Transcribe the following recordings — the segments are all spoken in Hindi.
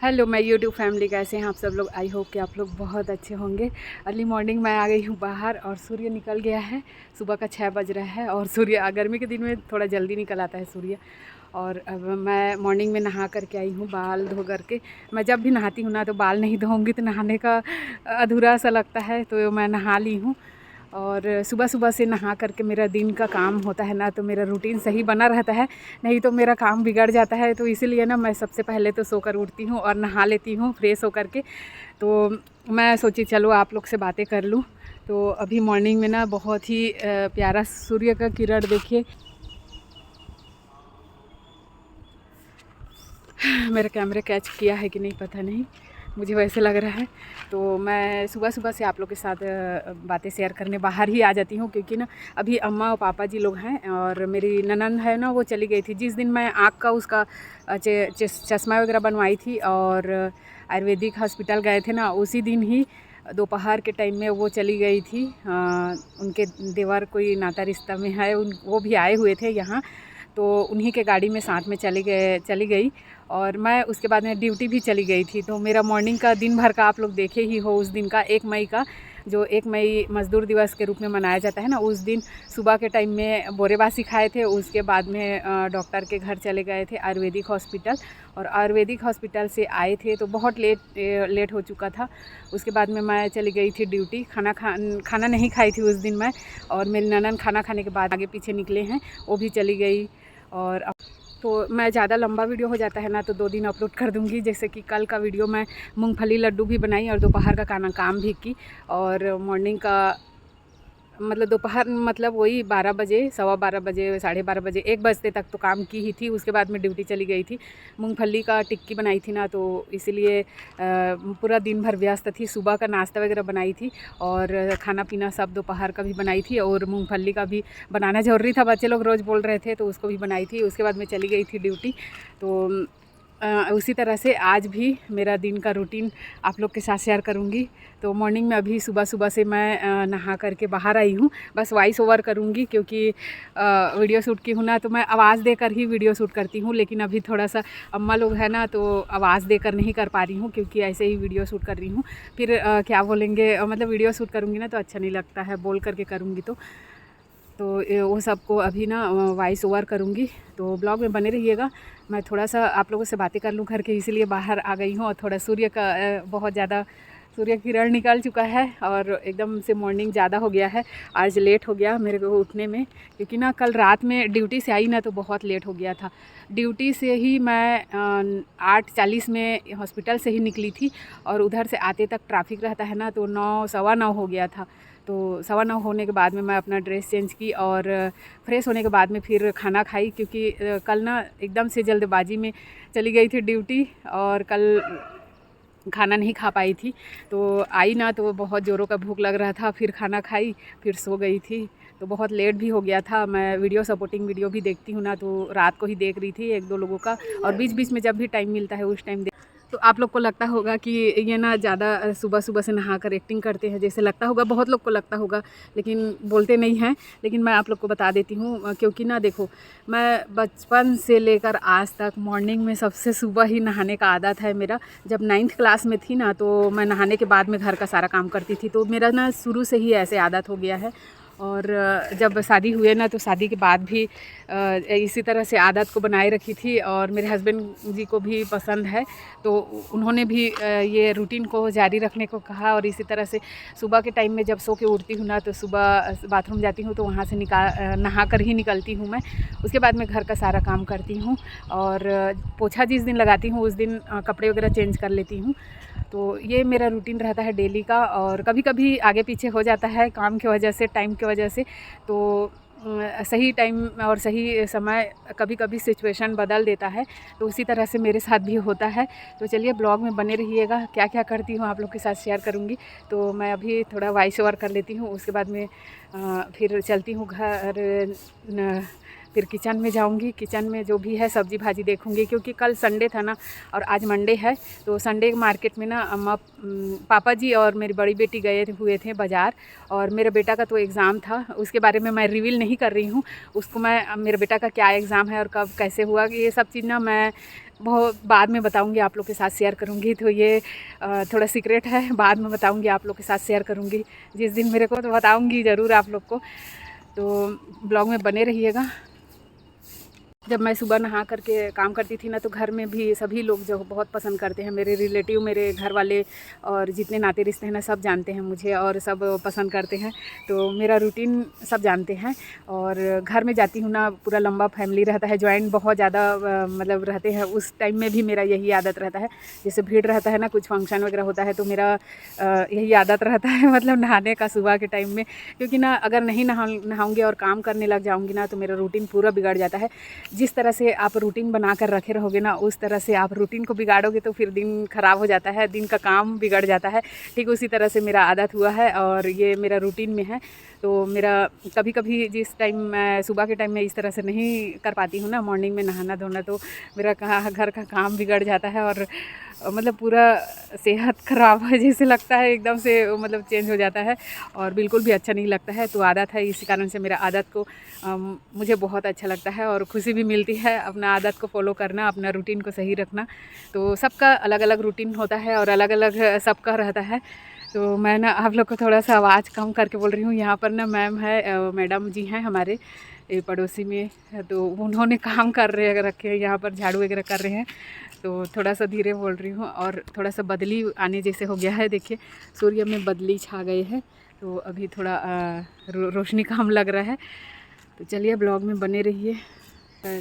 हेलो मैं यूट्यूब फैमिली, कैसे हैं आप सब लोग। आई होप कि आप लोग बहुत अच्छे होंगे। अर्ली मॉर्निंग मैं आ गई हूँ बाहर और सूर्य निकल गया है। सुबह का 6 बज रहा है और सूर्य गर्मी के दिन में थोड़ा जल्दी निकल आता है सूर्य। और अब मैं मॉर्निंग में नहा करके आई हूँ, बाल धो करके। मैं जब भी नहाती हूँ ना तो बाल नहीं धोऊंगी तो नहाने का अधूरा सा लगता है, तो मैं नहा ली हूँ। और सुबह सुबह से नहा करके मेरा दिन का काम होता है ना, तो मेरा रूटीन सही बना रहता है, नहीं तो मेरा काम बिगड़ जाता है। तो इसीलिए ना मैं सबसे पहले तो सोकर उठती हूँ और नहा लेती हूँ फ्रेश होकर के। तो मैं सोची चलो आप लोग से बातें कर लूँ। तो अभी मॉर्निंग में ना बहुत ही प्यारा सूर्य का किरण देखिए। मेरा कैमरा कैच किया है कि नहीं पता नहीं, मुझे वैसे लग रहा है। तो मैं सुबह सुबह से आप लोग के साथ बातें शेयर करने बाहर ही आ जाती हूँ, क्योंकि ना अभी अम्मा और पापा जी लोग हैं और मेरी ननंद है ना, वो चली गई थी। जिस दिन मैं आँख का उसका चश्मा वगैरह बनवाई थी और आयुर्वेदिक हॉस्पिटल गए थे ना, उसी दिन ही दोपहर के टाइम में वो चली गई थी। उनके देवर कोई नाता रिश्ता में है, वो भी आए हुए थे यहाँ, तो उन्हीं के गाड़ी में साथ में चली गई। और मैं उसके बाद में ड्यूटी भी चली गई थी। तो मेरा मॉर्निंग का दिन भर का आप लोग देखे ही हो। उस दिन का 1 मई का, जो 1 मई मज़दूर दिवस के रूप में मनाया जाता है ना, उस दिन सुबह के टाइम में बोरेबासी खाए थे। उसके बाद में डॉक्टर के घर चले गए थे आयुर्वेदिक हॉस्पिटल, और आयुर्वेदिक हॉस्पिटल से आए थे तो बहुत लेट हो चुका था। उसके बाद में मैं चली गई थी ड्यूटी। खाना नहीं खाई थी उस दिन मैं, और मेरी ननद खाना खाने के बाद आगे पीछे निकले हैं, वो भी चली गई। और तो मैं ज़्यादा लंबा वीडियो हो जाता है ना, तो 2 दिन अपलोड कर दूँगी। जैसे कि कल का वीडियो मैं मूंगफली लड्डू भी बनाई और दोपहर का काम भी की, और मॉर्निंग का मतलब दोपहर मतलब वही 12 बजे, 12:15 बजे, 12:30 बजे, 1 बजते तक तो काम की ही थी। उसके बाद में ड्यूटी चली गई थी। मूंगफली का टिक्की बनाई थी ना, तो इसीलिए पूरा दिन भर व्यस्त थी। सुबह का नाश्ता वगैरह बनाई थी और खाना पीना सब दोपहर का भी बनाई थी, और मूंगफली का भी बनाना ज़रूरी था, बच्चे लोग रोज़ बोल रहे थे, तो उसको भी बनाई थी। उसके बाद में चली गई थी ड्यूटी। तो उसी तरह से आज भी मेरा दिन का रूटीन आप लोग के साथ शेयर करूँगी। तो मॉर्निंग में अभी सुबह सुबह से मैं नहा करके बाहर आई हूँ। बस वॉइस ओवर करूँगी, क्योंकि वीडियो शूट की हूँ ना, तो मैं आवाज़ देकर ही वीडियो शूट करती हूँ। लेकिन अभी थोड़ा सा अम्मा लोग हैं ना, तो आवाज़ देकर नहीं कर पा रही हूँ, क्योंकि ऐसे ही वीडियो शूट कर रही हूँ। फिर क्या बोलेंगे, मतलब वीडियो शूट करूँगी ना तो अच्छा नहीं लगता है, बोल करके करूँगी तो वो सबको अभी ना वॉइस ओवर करूँगी। तो ब्लॉग में बने रहिएगा। मैं थोड़ा सा आप लोगों से बातें कर लूँ घर के, इसीलिए बाहर आ गई हूँ। और थोड़ा सूर्य का बहुत ज़्यादा सूर्य किरण निकल चुका है और एकदम से मॉर्निंग ज़्यादा हो गया है। आज लेट हो गया मेरे को उठने में, क्योंकि ना कल रात में ड्यूटी से आई ना, तो बहुत लेट हो गया था। ड्यूटी से ही मैं 8:40 में हॉस्पिटल से ही निकली थी, और उधर से आते तक ट्रैफिक रहता है ना, तो 9, सवा 9 हो गया था। तो 9:15 होने के बाद में मैं अपना ड्रेस चेंज की और फ्रेश होने के बाद में फिर खाना खाई, क्योंकि कल ना एकदम से जल्दबाजी में चली गई थी ड्यूटी और कल खाना नहीं खा पाई थी। तो आई ना, तो बहुत ज़ोरों का भूख लग रहा था, फिर खाना खाई, फिर सो गई थी। तो बहुत लेट भी हो गया था। मैं वीडियो सपोर्टिंग वीडियो भी देखती हूँ ना, तो रात को ही देख रही थी 1-2 लोगों का, और बीच बीच में जब भी टाइम मिलता है उस टाइम तो आप लोग को लगता होगा कि ये ना ज़्यादा सुबह सुबह से नहा कर एक्टिंग करते हैं, जैसे लगता होगा, बहुत लोग को लगता होगा, लेकिन बोलते नहीं हैं। लेकिन मैं आप लोग को बता देती हूँ, क्योंकि ना देखो, मैं बचपन से लेकर आज तक मॉर्निंग में सबसे सुबह ही नहाने का आदत है मेरा। जब 9th क्लास में थी ना, तो मैं नहाने के बाद में घर का सारा काम करती थी। तो मेरा ना शुरू से ही ऐसे आदत हो गया है। और जब शादी हुए ना, तो शादी के बाद भी इसी तरह से आदत को बनाए रखी थी, और मेरे हस्बैंड जी को भी पसंद है, तो उन्होंने भी ये रूटीन को जारी रखने को कहा। और इसी तरह से सुबह के टाइम में जब सो के उठती हूँ ना, तो सुबह बाथरूम जाती हूँ, तो वहाँ से नहा कर ही निकलती हूँ मैं। उसके बाद में घर का सारा काम करती हूँ, और पोछा जिस दिन लगाती हूँ उस दिन कपड़े वगैरह चेंज कर लेती हूँ। तो ये मेरा रूटीन रहता है डेली का। और कभी कभी आगे पीछे हो जाता है काम की वजह से, टाइम की वजह से, तो सही टाइम और सही समय कभी कभी सिचुएशन बदल देता है। तो उसी तरह से मेरे साथ भी होता है। तो चलिए ब्लॉग में बने रहिएगा, क्या क्या करती हूँ आप लोग के साथ शेयर करूँगी। तो मैं अभी थोड़ा वॉइस ओवर कर लेती हूँ, उसके बाद में फिर चलती हूँ घर। फिर किचन में जाऊंगी, किचन में जो भी है सब्जी भाजी देखूंगी, क्योंकि कल संडे था ना और आज मंडे है। तो संडे मार्केट में ना अम्मा पापा जी और मेरी बड़ी बेटी गए हुए थे बाज़ार, और मेरे बेटा का तो एग्ज़ाम था, उसके बारे में मैं रिवील नहीं कर रही हूँ उसको। मैं मेरे बेटा का क्या एग्ज़ाम है और कब कैसे हुआ, ये सब चीज़ ना मैं बहुत बाद में बताऊंगी, आप लोग के साथ शेयर करूंगी। तो ये थोड़ा सीक्रेट है, बाद में बताऊंगी, आप लोग के साथ शेयर करूंगी जिस दिन मेरे को, तो बताऊंगी ज़रूर आप लोग को। तो ब्लॉग में बने रहिएगा। जब मैं सुबह नहा करके काम करती थी ना, तो घर में भी सभी लोग जो बहुत पसंद करते हैं, मेरे रिलेटिव, मेरे घर वाले और जितने नाते रिश्ते हैं ना, सब जानते हैं मुझे और सब पसंद करते हैं। तो मेरा रूटीन सब जानते हैं। और घर में जाती हूँ ना, पूरा लंबा फैमिली रहता है, जॉइंट बहुत ज़्यादा मतलब रहते हैं। उस टाइम में भी मेरा यही आदत रहता है, जैसे भीड़ रहता है ना, कुछ फंक्शन वगैरह होता है, तो मेरा यही आदत रहता है मतलब नहाने का सुबह के टाइम में। क्योंकि ना अगर नहीं नहाऊंगी और काम करने लग जाऊँगी ना, तो मेरा रूटीन पूरा बिगड़ जाता है। जिस तरह से आप रूटीन बना कर रखे रहोगे ना, उस तरह से आप रूटीन को बिगाड़ोगे तो फिर दिन ख़राब हो जाता है, दिन का काम बिगड़ जाता है। ठीक उसी तरह से मेरा आदत हुआ है और ये मेरा रूटीन में है। तो मेरा कभी कभी जिस टाइम मैं सुबह के टाइम में इस तरह से नहीं कर पाती हूँ ना, मॉर्निंग में नहाना धोना, तो मेरा घर का काम बिगड़ जाता है और मतलब पूरा सेहत ख़राब है जैसे लगता है, एकदम से मतलब चेंज हो जाता है और बिल्कुल भी अच्छा नहीं लगता है। तो आदत है, इसी कारण से मेरा आदत को मुझे बहुत अच्छा लगता है और खुशी भी मिलती है अपना आदत को फॉलो करना, अपना रूटीन को सही रखना। तो सबका अलग अलग रूटीन होता है और अलग अलग सबका रहता है। तो मैं ना आप लोग को थोड़ा सा आवाज़ कम करके बोल रही हूँ। यहाँ पर ना मैम है, मैडम जी हैं हमारे पड़ोसी में, तो उन्होंने काम कर रखे हैं, यहाँ पर झाड़ू वगैरह कर रहे हैं, तो थोड़ा सा धीरे बोल रही हूँ। और थोड़ा सा बदली आने जैसे हो गया है, देखिए सूर्य में बदली छा गए हैं, तो अभी थोड़ा रोशनी कम लग रहा है। तो चलिए ब्लॉग में बने रहिए।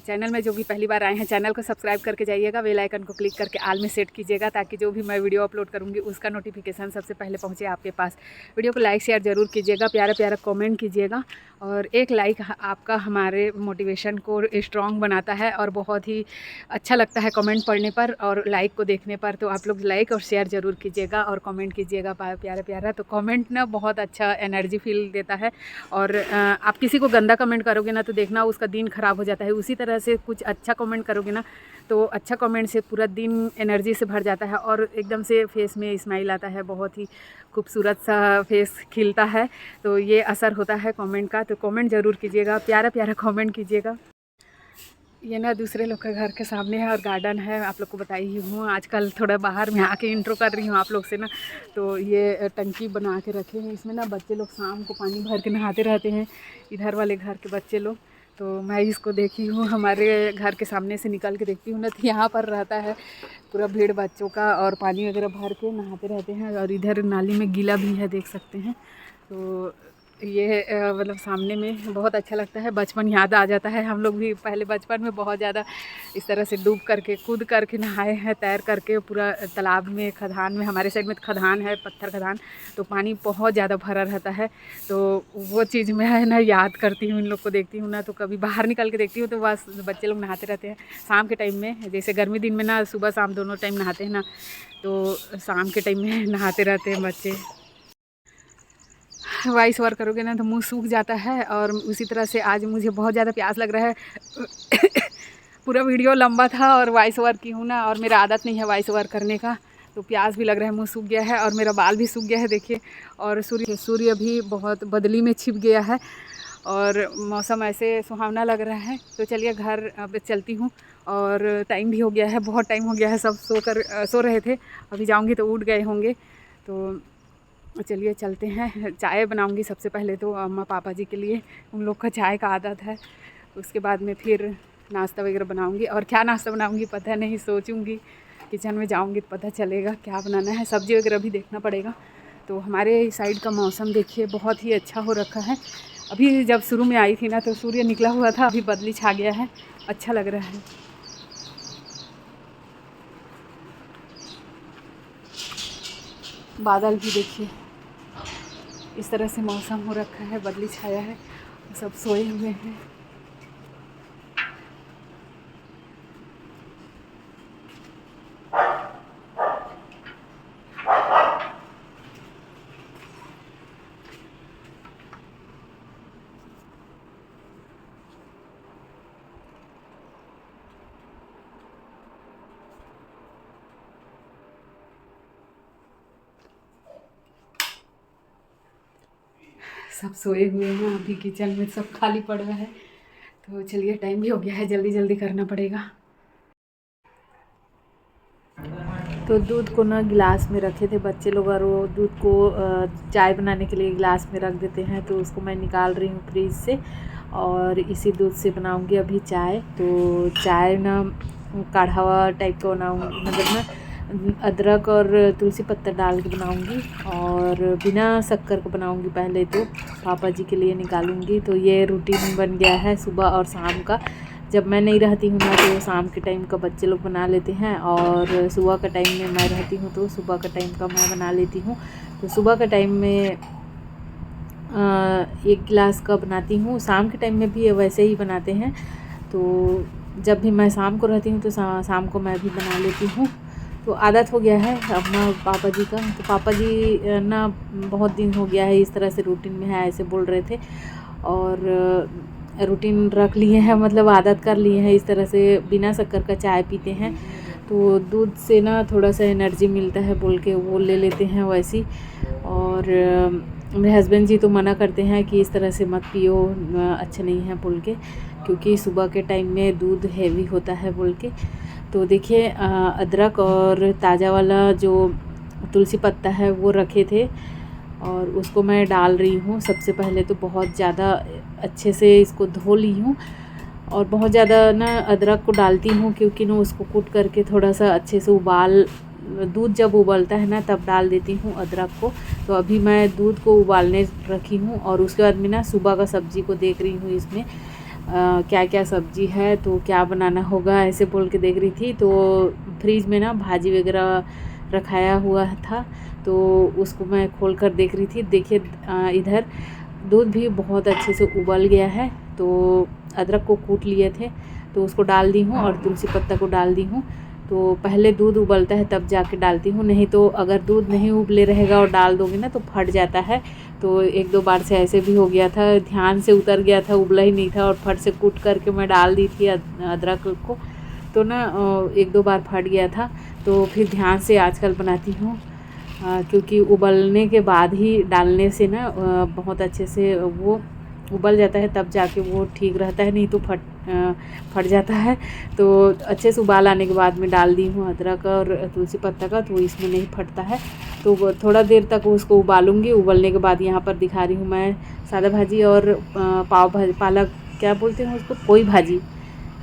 चैनल में जो भी पहली बार आए हैं, चैनल को सब्सक्राइब करके जाइएगा, बेल आइकन को क्लिक करके ऑल में सेट कीजिएगा, ताकि जो भी मैं वीडियो अपलोड करूँगी उसका नोटिफिकेशन सबसे पहले पहुँचे आपके पास। वीडियो को लाइक शेयर ज़रूर कीजिएगा, प्यारा प्यारा कमेंट कीजिएगा, और एक लाइक आपका हमारे मोटिवेशन को स्ट्रॉन्ग बनाता है और बहुत ही अच्छा लगता है कमेंट पढ़ने पर और लाइक को देखने पर। तो आप लोग लाइक और शेयर ज़रूर कीजिएगा और कमेंट कीजिएगा प्यारा प्यारा। तो कमेंट ना बहुत अच्छा एनर्जी फील देता है, और आप किसी को गंदा कमेंट करोगे ना, तो देखना उसका दिन ख़राब हो जाता है। उसी तरह से कुछ अच्छा कमेंट करोगे ना, तो अच्छा कमेंट से पूरा दिन एनर्जी से भर जाता है और एकदम से फेस में स्माइल आता है, बहुत ही खूबसूरत सा फेस खिलता है। तो ये असर होता है कमेंट का। तो कमेंट ज़रूर कीजिएगा, प्यारा प्यारा कमेंट कीजिएगा। ये ना दूसरे लोग के घर के सामने है और गार्डन है, आप लोग को बताई ही हूँ। आजकल थोड़ा बाहर में आके इंट्रो कर रही हूँ आप लोग से ना। तो ये टंकी बना के रखे हैं, इसमें ना बच्चे लोग शाम को पानी भर के नहाते रहते हैं, इधर वाले घर के बच्चे लोग। तो मैं इसको देखी हूँ, हमारे घर के सामने से निकल के देखती हूँ ना, तो यहाँ पर रहता है पूरा भीड़ बच्चों का, और पानी वगैरह भर के नहाते रहते हैं। और इधर नाली में गीला भी है, देख सकते हैं। तो ये मतलब सामने में बहुत अच्छा लगता है, बचपन याद आ जाता है। हम लोग भी पहले बचपन में बहुत ज़्यादा इस तरह से डूब करके कूद करके नहाए हैं, तैर करके पूरा तालाब में, खदान में। हमारे साइड में खदान है, पत्थर खदान, तो पानी बहुत ज़्यादा भरा रहता है। तो वो चीज़ मैं है ना याद करती हूँ, इन लोग को देखती हूँ ना, तो कभी बाहर निकल के देखती हूँ तो बस बच्चे लोग नहाते रहते हैं शाम के टाइम में। जैसे गर्मी दिन में ना सुबह शाम दोनों टाइम नहाते हैं ना, तो शाम के टाइम में नहाते रहते हैं बच्चे। वॉइस ओवर करोगे ना तो मुंह सूख जाता है, और उसी तरह से आज मुझे बहुत ज़्यादा प्यास लग रहा है। पूरा वीडियो लंबा था और वॉइस ओवर की हूँ ना, और मेरा आदत नहीं है वॉइस ओवर करने का, तो प्यास भी लग रहा है, मुंह सूख गया है और मेरा बाल भी सूख गया है, देखिए। और सूर्य भी बहुत बदली में छिप गया है और मौसम ऐसे सुहावना लग रहा है। तो चलिए घर अब चलती हूँ, और टाइम भी हो गया है, बहुत टाइम हो गया है, सब सो रहे थे, अभी जाऊँगी तो उठ गए होंगे। तो चलिए चलते हैं। चाय बनाऊंगी सबसे पहले तो अम्मा पापा जी के लिए, उन लोग का चाय का आदत है। उसके बाद में फिर नाश्ता वगैरह बनाऊंगी, और क्या नाश्ता बनाऊंगी पता नहीं, सोचूंगी। किचन में जाऊंगी तो पता चलेगा क्या बनाना है, सब्ज़ी वगैरह भी देखना पड़ेगा। तो हमारे साइड का मौसम देखिए बहुत ही अच्छा हो रखा है। अभी जब शुरू में आई थी ना तो सूर्य निकला हुआ था, अभी बदली छा गया है, अच्छा लग रहा है। बादल भी देखिए, इस तरह से मौसम हो रखा है, बदली छाया है, सब सोए हुए हैं। सब सोए हुए हैं, अभी किचन में सब खाली पड़ा है। तो चलिए टाइम भी हो गया है, जल्दी जल्दी करना पड़ेगा। तो दूध को ना गिलास में रखे थे बच्चे लोग, और वो दूध को चाय बनाने के लिए गिलास में रख देते हैं। तो उसको मैं निकाल रही हूँ फ्रिज से, और इसी दूध से बनाऊँगी अभी चाय। तो चाय ना काढ़ा टाइप का बनाऊँगी, मतलब ना अदरक और तुलसी पत्ता डाल के बनाऊँगी, और बिना शक्कर को बनाऊँगी। पहले तो पापा जी के लिए निकालूँगी। तो ये रूटीन बन गया है सुबह और शाम का। जब मैं नहीं रहती हूँ ना तो शाम के टाइम का बच्चे लोग बना लेते हैं, और सुबह का टाइम में मैं रहती हूँ तो सुबह का टाइम का मैं बना लेती हूँ। तो सुबह का टाइम में 1 गिलास का बनाती हूँ, शाम के टाइम में भी वैसे ही बनाते हैं। तो जब भी मैं शाम को रहती हूँ तो शाम को मैं भी बना लेती हूँ। तो आदत हो गया है अम्मा पापा जी का। तो पापा जी ना बहुत दिन हो गया है इस तरह से रूटीन में है, ऐसे बोल रहे थे, और रूटीन रख लिए हैं, मतलब आदत कर लिए हैं इस तरह से बिना शक्कर का चाय पीते हैं। तो दूध से ना थोड़ा सा एनर्जी मिलता है बोल के वो ले लेते हैं वैसी। और मेरे हस्बैंड जी तो मना करते हैं कि इस तरह से मत पियो, अच्छा नहीं है बोल के, क्योंकि सुबह के टाइम में दूध हैवी होता है बोल के। तो देखिए अदरक और ताज़ा वाला जो तुलसी पत्ता है वो रखे थे, और उसको मैं डाल रही हूँ। सबसे पहले तो बहुत ज़्यादा अच्छे से इसको धो ली हूँ, और बहुत ज़्यादा ना अदरक को डालती हूँ, क्योंकि ना उसको कूट करके थोड़ा सा अच्छे से दूध जब उबलता है ना तब डाल देती हूँ अदरक को। तो अभी मैं दूध को उबालने रखी हूँ, और उसके बाद में ना सुबह का सब्ज़ी को देख रही हूँ इसमें क्या क्या सब्ज़ी है, तो क्या बनाना होगा ऐसे बोल के देख रही थी। तो फ्रिज में ना भाजी वगैरह रखाया हुआ था, तो उसको मैं खोल कर देख रही थी। देखिए इधर दूध भी बहुत अच्छे से उबल गया है। तो अदरक को कूट लिए थे तो उसको डाल दी हूँ, और तुलसी पत्ता को डाल दी हूँ। तो पहले दूध उबलता है तब जाके डालती हूँ, नहीं तो अगर दूध नहीं उबले रहेगा और डाल दोगे ना तो फट जाता है। तो 1-2 बार से ऐसे भी हो गया था, ध्यान से उतर गया था, उबला ही नहीं था, और फट से कूट करके मैं डाल दी थी अदरक को, तो ना 1-2 बार फट गया था। तो फिर ध्यान से आजकल बनाती हूँ, क्योंकि उबलने के बाद ही डालने से ना बहुत अच्छे से वो उबल जाता है, तब जाके वो ठीक रहता है, नहीं तो फट जाता है। तो अच्छे से उबाल आने के बाद में डाल दी हूँ अदरक और तुलसी पत्ता का, तो इसमें नहीं फटता है। तो थोड़ा देर तक उसको उबालूंगी। उबलने के बाद यहाँ पर दिखा रही हूँ मैं सादा भाजी और पाव भाजी, पालक क्या बोलते हैं उसको, पोई भाजी।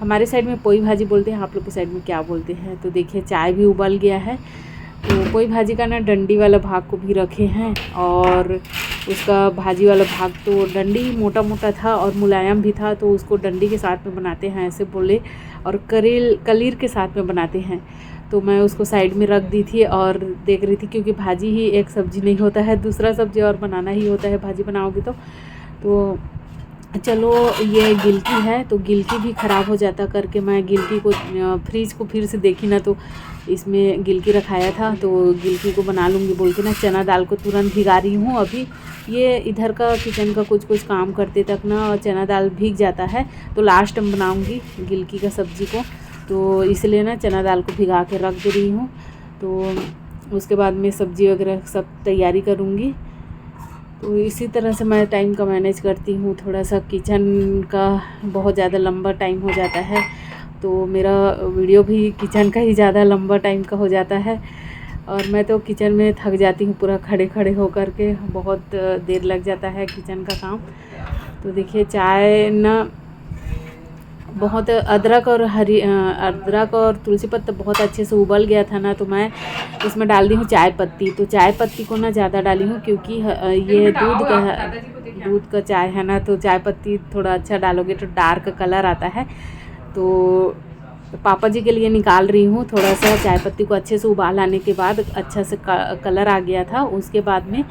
हमारे साइड में पोई भाजी बोलते हैं, आप लोग के साइड में क्या बोलते हैं। तो देखिए चाय भी उबल गया है। तो पोई भाजी का ना डंडी वाला भाग को भी रखे हैं, और उसका भाजी वाला भाग तो डंडी मोटा मोटा था और मुलायम भी था, तो उसको डंडी के साथ में बनाते हैं ऐसे बोले, और कलीर के साथ में बनाते हैं। तो मैं उसको साइड में रख दी थी और देख रही थी, क्योंकि भाजी ही एक सब्ज़ी नहीं होता है, दूसरा सब्ज़ी और बनाना ही होता है भाजी बनाओगे तो चलो ये गिलकी है, तो गिलकी भी ख़राब हो जाता करके मैं गिलकी को फ्रिज को फिर से देखी ना, तो इसमें गिलकी रखाया था, तो गिलकी को बना लूँगी बोल के ना चना दाल को तुरंत भिगा रही हूँ। अभी ये इधर का किचन का कुछ काम करते तक ना चना दाल भीग जाता है, तो लास्ट में बनाऊँगी गिलकी का सब्ज़ी को, तो इसलिए ना चना दाल को भिगा के रख दे रही हूँ। तो उसके बाद में सब्ज़ी वगैरह सब तैयारी करूँगी। तो इसी तरह से मैं टाइम का मैनेज करती हूँ। थोड़ा सा किचन का बहुत ज़्यादा लंबा टाइम हो जाता है, तो मेरा वीडियो भी किचन का ही ज़्यादा लंबा टाइम का हो जाता है, और मैं तो किचन में थक जाती हूँ पूरा खड़े खड़े होकर के, बहुत देर लग जाता है किचन का काम। तो देखिए चाय ना बहुत अदरक और तुलसी पत्ता बहुत अच्छे से उबल गया था ना, तो मैं इसमें डाल दी हूँ चाय पत्ती। तो चाय पत्ती को ना ज़्यादा डाली हूँ, क्योंकि ये दूध का चाय है ना, तो चाय पत्ती थोड़ा अच्छा डालोगे तो डार्क कलर आता है। तो पापा जी के लिए निकाल रही हूँ थोड़ा सा। चाय पत्ती को अच्छे से उबाल आने के बाद अच्छा से कलर आ गया था, उसके बाद में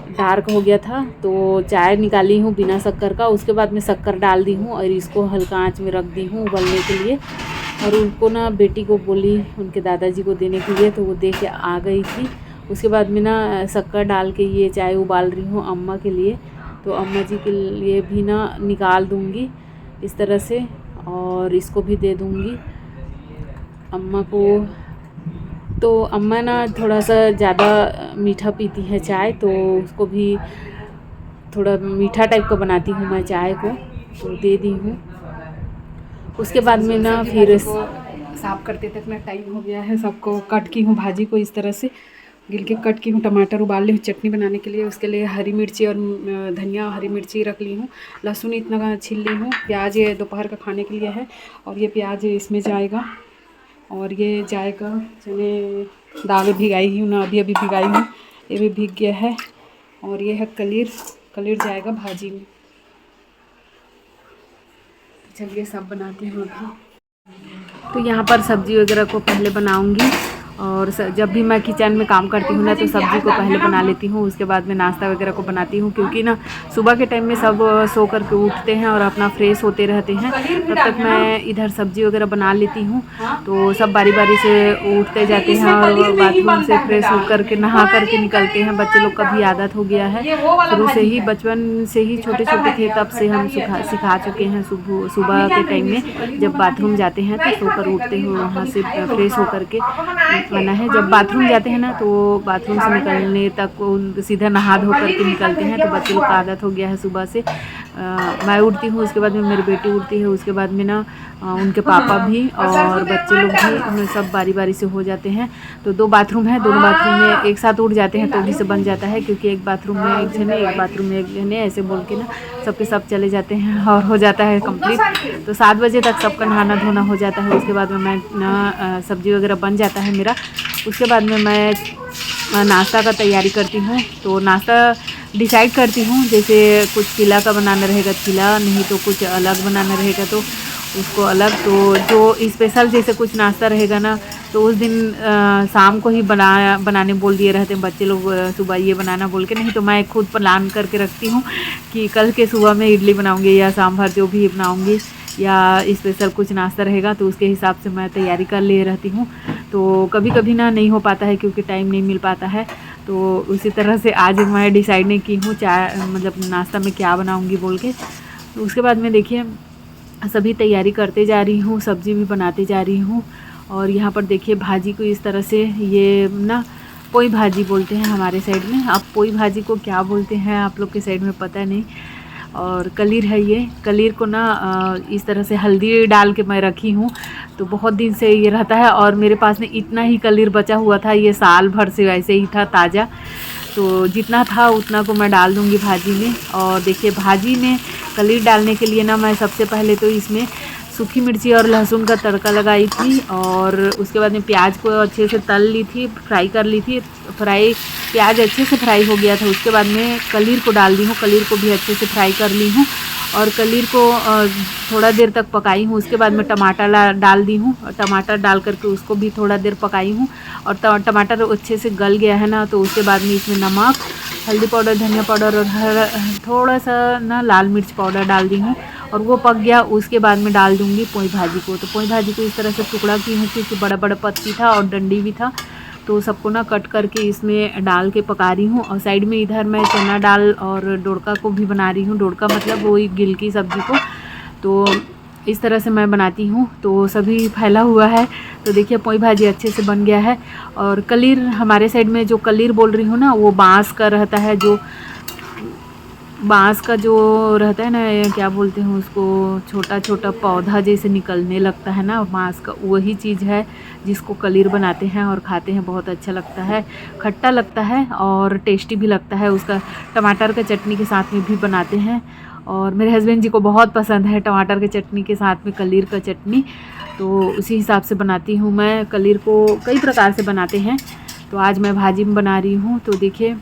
डार्क हो गया था, तो चाय निकाली हूँ बिना शक्कर का। उसके बाद में शक्कर डाल दी हूँ और इसको हल्का आंच में रख दी हूँ उबलने के लिए। और उनको ना बेटी को बोली उनके दादाजी को देने के लिए, तो वो दे के आ गई थी। उसके बाद में ना शक्कर डाल के ये चाय उबाल रही हूँ अम्मा के लिए। तो अम्मा जी के लिए भी ना निकाल दूँगी इस तरह से, और इसको भी दे दूँगी अम्मा को। तो अम्मा ना थोड़ा सा ज़्यादा मीठा पीती है चाय, तो उसको भी थोड़ा मीठा टाइप का बनाती हूँ मैं चाय को, तो दे दी हूँ। उसके बाद में ना फिर साफ़ करते तक ना टाइम हो गया है। सबको कट की हूँ भाजी को इस तरह से गिल के कट की हूँ। टमाटर उबाल ली हूँ चटनी बनाने के लिए, उसके लिए हरी मिर्ची और धनिया हरी मिर्ची रख ली हूँ। लहसुन इतना छील ली हूँ। प्याज ये दोपहर का खाने के लिए है और ये प्याज इसमें जाएगा। और ये जाएगा चने दाल भिगाई हूँ ना, अभी भिगाई हूँ, ये भी भीग गया है। और ये है कलीर, कलीर जाएगा भाजी में। चलिए सब बनाते हैं अभी। तो यहाँ पर सब्ज़ी वगैरह को पहले बनाऊँगी और जब भी मैं किचन में काम करती हूँ ना तो सब्ज़ी को पहले बना लेती हूँ, उसके बाद में नाश्ता वगैरह को बनाती हूँ। क्योंकि ना सुबह के टाइम में सब सो कर के उठते हैं और अपना फ्रेश होते रहते हैं, तब तक मैं इधर सब्ज़ी वगैरह बना लेती हूँ। तो सब बारी बारी से उठते जाते हैं और बाथरूम से फ्रेश हो करके नहा करके निकलते हैं। बच्चे लोग का भी आदत हो गया है, शुरू से ही बचपन से ही छोटे छोटे थे तब से हम सिखा चुके हैं। सुबह के टाइम में जब बाथरूम जाते हैं तो सोकर उठते हैं, वहाँ से फ्रेश होकर के मना है। जब बाथरूम जाते हैं ना तो बाथरूम से निकलने तक सीधा नहा धो करके निकलते हैं। तो बच्चे लोग का आदत हो गया है सुबह से। मैं उठती हूँ, उसके बाद में मेरी बेटी उठती है, उसके बाद में ना उनके पापा भी और बच्चे लोग भी सब बारी बारी से हो जाते हैं। तो 2 बाथरूम है, दोनों बाथरूम में एक साथ उठ जाते हैं तो भी से बन जाता है। क्योंकि एक बाथरूम में एक जने, एक बाथरूम में एक जने, ऐसे बोल के ना सबके सब चले जाते हैं और हो जाता है कंप्लीट। तो 7 बजे तक सबका नहाना धोना हो जाता है। उसके बाद में मैं ना सब्ज़ी वगैरह बन जाता है मेरा। उसके बाद में मैं नाश्ता का तैयारी करती हूँ। तो नाश्ता डिसाइड करती हूँ, जैसे कुछ चीला का बनाना रहेगा चीला, नहीं तो कुछ अलग बनाना रहेगा तो उसको अलग। तो जो स्पेशल जैसे कुछ नाश्ता रहेगा ना तो उस दिन शाम को ही बनाने बोल दिए रहते हैं बच्चे लोग, सुबह ये बनाना बोल के। नहीं तो मैं खुद प्लान करके रखती हूँ कि कल के सुबह में इडली बनाऊँगी या सांभर जो भी बनाऊँगी या स्पेशल कुछ नाश्ता रहेगा, तो उसके हिसाब से मैं तैयारी कर ले रहती हूँ। तो कभी कभी ना नहीं हो पाता है क्योंकि टाइम नहीं मिल पाता है। तो उसी तरह से आज मैं डिसाइड नहीं की हूँ चाय मतलब नाश्ता में क्या बनाऊँगी बोल के। तो उसके बाद में देखिए सभी तैयारी करते जा रही हूँ, सब्ज़ी भी बनाते जा रही हूँ। और यहाँ पर देखिए भाजी को इस तरह से, ये ना पोई भाजी बोलते हैं हमारे साइड में। अब पोई भाजी को क्या बोलते हैं आप लोग के साइड में पता नहीं। और कलीर है, ये कलीर को ना इस तरह से हल्दी डाल के मैं रखी हूँ। तो बहुत दिन से ये रहता है और मेरे पास में इतना ही कलीर बचा हुआ था, ये साल भर से वैसे ही था ताज़ा। तो जितना था उतना को मैं डाल दूँगी भाजी में। और देखिए भाजी में कलीर डालने के लिए ना मैं सबसे पहले तो इसमें सूखी मिर्ची और लहसुन का तड़का लगाई थी। और उसके बाद में प्याज को अच्छे से तल ली थी, फ्राई कर ली थी। प्याज अच्छे से फ्राई हो गया था। उसके बाद में कलीर को डाल दी हूँ, कलीर को भी अच्छे से फ्राई कर ली हूँ और कलीर को थोड़ा देर तक पकाई हूँ। उसके बाद में टमाटर डाल दी हूँ, टमाटर डाल करके उसको भी थोड़ा देर पकाई हूँ। और टमाटर अच्छे से गल गया है ना, तो उसके बाद में इसमें नमक, हल्दी पाउडर, धनिया पाउडर और थोड़ा सा ना लाल मिर्च पाउडर डाल दी हूँ। और वो पक गया, उसके बाद में डाल दूँगी पोई भाजी को। तो पोई भाजी को इस तरह से टुकड़ा की हूँ क्योंकि बड़ा बड़ा पत्ती था और डंडी भी था, तो सबको ना कट करके इसमें डाल के पका रही हूँ। और साइड में इधर मैं चना दाल और डोड़का को भी बना रही हूँ। डोड़का मतलब वही गिल की सब्ज़ी को। तो इस तरह से मैं बनाती हूँ, तो सभी फैला हुआ है। तो देखिए पोई भाजी अच्छे से बन गया है। और कलीर हमारे साइड में जो कलीर बोल रही हूँ ना, वो बाँस का रहता है, जो बाँस का जो रहता है ना, क्या बोलते हैं उसको, छोटा छोटा पौधा जैसे निकलने लगता है ना बाँस का, वही चीज़ है जिसको कलीर बनाते हैं और खाते हैं। बहुत अच्छा लगता है, खट्टा लगता है और टेस्टी भी लगता है। उसका टमाटर के चटनी के साथ में भी बनाते हैं और मेरे हस्बैंड जी को बहुत पसंद है टमाटर के चटनी के साथ में कलीर का चटनी। तो उसी हिसाब से बनाती हूँ मैं। कलीर को कई प्रकार से बनाते हैं, तो आज मैं भाजी में बना रही हूँ। तो देखिए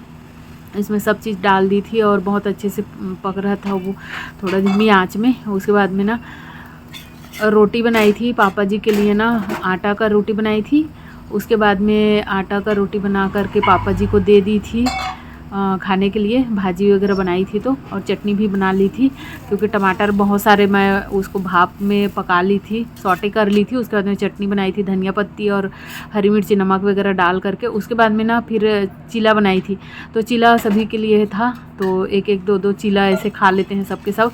इसमें सब चीज़ डाल दी थी और बहुत अच्छे से पक रहा था वो, थोड़ा धीमी आंच में। उसके बाद में ना रोटी बनाई थी पापा जी के लिए ना, आटा का रोटी बनाई थी। उसके बाद में आटा का रोटी बना करके पापा जी को दे दी थी खाने के लिए। भाजी वगैरह बनाई थी तो, और चटनी भी बना ली थी क्योंकि टमाटर बहुत सारे मैं उसको भाप में पका ली थी, सौटे कर ली थी। उसके बाद में चटनी बनाई थी धनिया पत्ती और हरी मिर्ची नमक वगैरह डाल करके। उसके बाद में ना फिर चीला बनाई थी। तो चीला सभी के लिए था, तो एक एक दो दो चीला ऐसे खा लेते हैं सबके सब।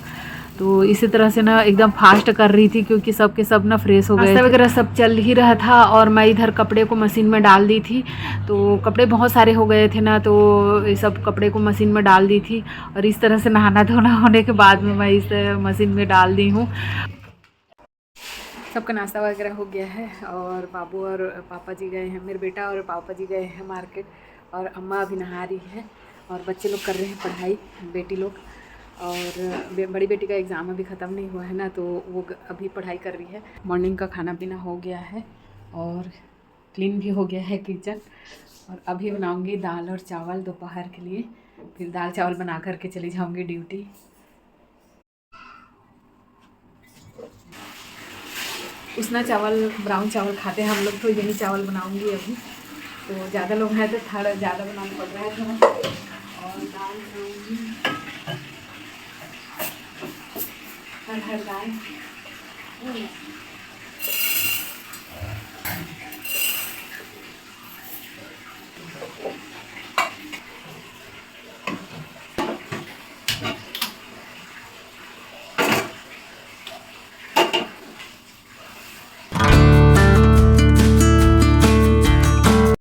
तो इसी तरह से ना एकदम फास्ट कर रही थी क्योंकि सब के सब ना फ्रेश हो गए, वगैरह सब चल ही रहा था और मैं इधर कपड़े को मशीन में डाल दी थी। तो कपड़े बहुत सारे हो गए थे ना, तो ये सब कपड़े को मशीन में डाल दी थी और इस तरह से नहाना धोना होने के बाद में मैं इस मशीन में डाल दी हूँ। सबका नाश्ता वगैरह हो गया है और बाबू और पापा जी गए हैं, मेरे बेटा और पापा जी गए हैं मार्केट और अम्मा अभी नहा रही है और बच्चे लोग कर रहे हैं पढ़ाई, बेटी लोग। और बड़ी बेटी का एग्ज़ाम अभी ख़त्म नहीं हुआ है ना, तो वो अभी पढ़ाई कर रही है। मॉर्निंग का खाना पीना हो गया है और क्लीन भी हो गया है किचन। और अभी बनाऊँगी दाल और चावल दोपहर के लिए, फिर दाल चावल बना करके चली जाऊँगी ड्यूटी। उसना चावल ब्राउन चावल खाते हैं हम लोग, तो यही चावल बनाऊंगी अभी। तो ज़्यादा लोग हैं तो थोड़ा ज़्यादा बनाना पड़ रहा है थोड़ा। और दाल बनाऊंगी हर दाल,